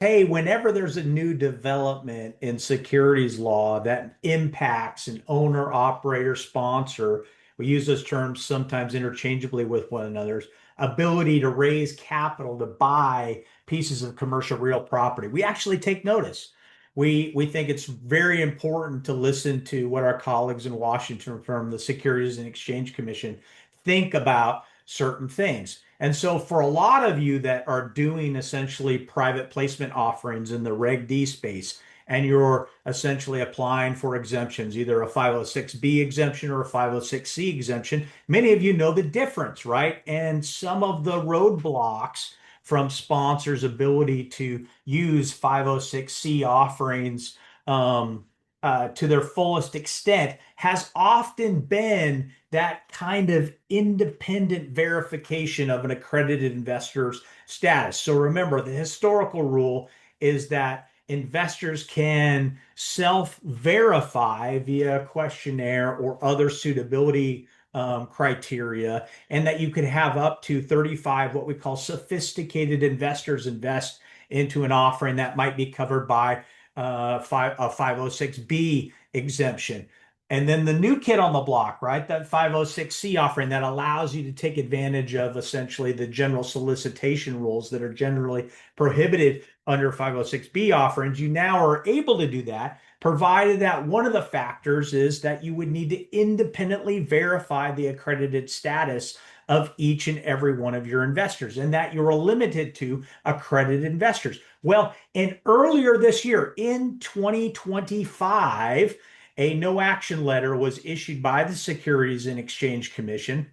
Hey, whenever there's a new development in securities law that impacts an owner, operator, sponsor, we use those terms sometimes interchangeably with one another's ability to raise capital to buy pieces of commercial real property. We actually take notice. We think it's very important to listen to what our colleagues in Washington from the Securities and Exchange Commission think about certain things. And so for a lot of you that are doing essentially private placement offerings in the Reg D space, and you're essentially applying for exemptions, either a 506B exemption or a 506C exemption, many of you know the difference, right? And some of the roadblocks from sponsors' ability to use 506C offerings to their fullest extent has often been that kind of independent verification of an accredited investor's status. So remember, the historical rule is that investors can self-verify via questionnaire or other suitability criteria, and that you could have up to 35 what we call sophisticated investors invest into an offering that might be covered by a 506B exemption. And then the new kid on the block, right? That 506C offering that allows you to take advantage of essentially the general solicitation rules that are generally prohibited under 506B offerings. You now are able to do that, provided that one of the factors is that you would need to independently verify the accredited status of each and every one of your investors, and that you're limited to accredited investors. Well, and earlier this year in 2025, a no action letter was issued by the Securities and Exchange Commission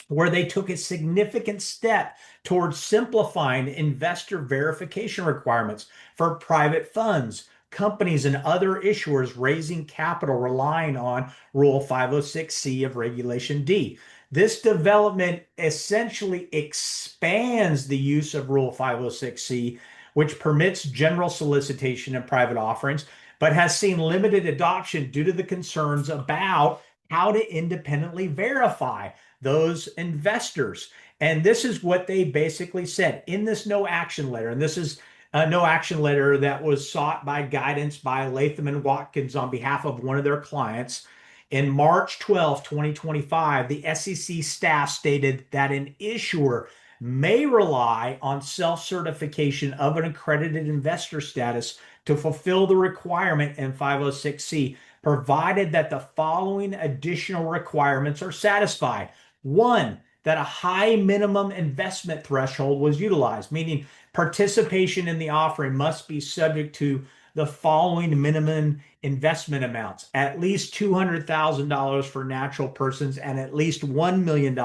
where they took a significant step towards simplifying investor verification requirements for private funds, companies, and other issuers raising capital relying on Rule 506C of Regulation D. This development essentially expands the use of Rule 506C, which permits general solicitation in private offerings, but has seen limited adoption due to the concerns about how to independently verify those investors. And this is what they basically said in this no action letter. And this is a no action letter that was sought by guidance by Latham and Watkins on behalf of one of their clients. In March 12, 2025, the SEC staff stated that an issuer may rely on self-certification of an accredited investor status to fulfill the requirement in 506C, provided that the following additional requirements are satisfied. One, that a high minimum investment threshold was utilized, meaning participation in the offering must be subject to the following minimum investment amounts: at least $200,000 for natural persons and at least $1 million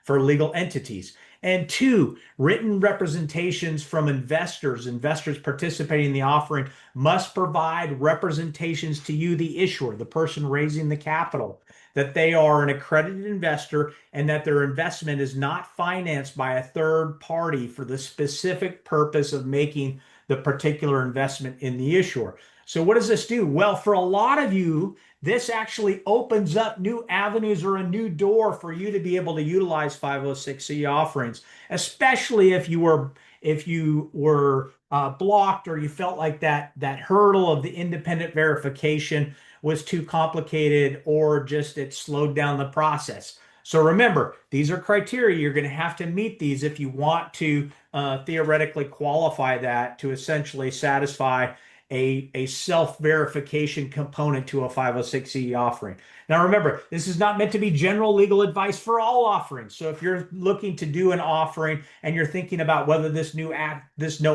for legal entities. And two, written representations from investors participating in the offering must provide representations to you, the issuer, the person raising the capital, that they are an accredited investor and that their investment is not financed by a third party for the specific purpose of making the particular investment in the issuer. So what does this do? Well, for a lot of you, this actually opens up new avenues or a new door for you to be able to utilize 506C offerings, especially if you were blocked, or you felt like that hurdle of the independent verification was too complicated, or just it slowed down the process. So remember, these are criteria. You're going to have to meet these if you want to theoretically qualify that to essentially satisfy a self-verification component to a 506E offering. Now remember, this is not meant to be general legal advice for all offerings. So if you're looking to do an offering and you're thinking about whether this no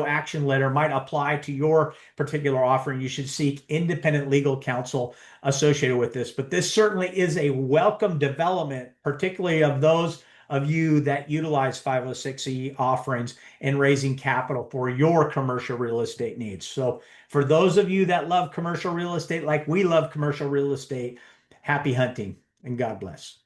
action letter might apply to your particular offering, you should seek independent legal counsel associated with this. But this certainly is a welcome development, particularly of those of you that utilize 506E offerings in raising capital for your commercial real estate needs. So for those of you that love commercial real estate like we love commercial real estate, happy hunting and God bless.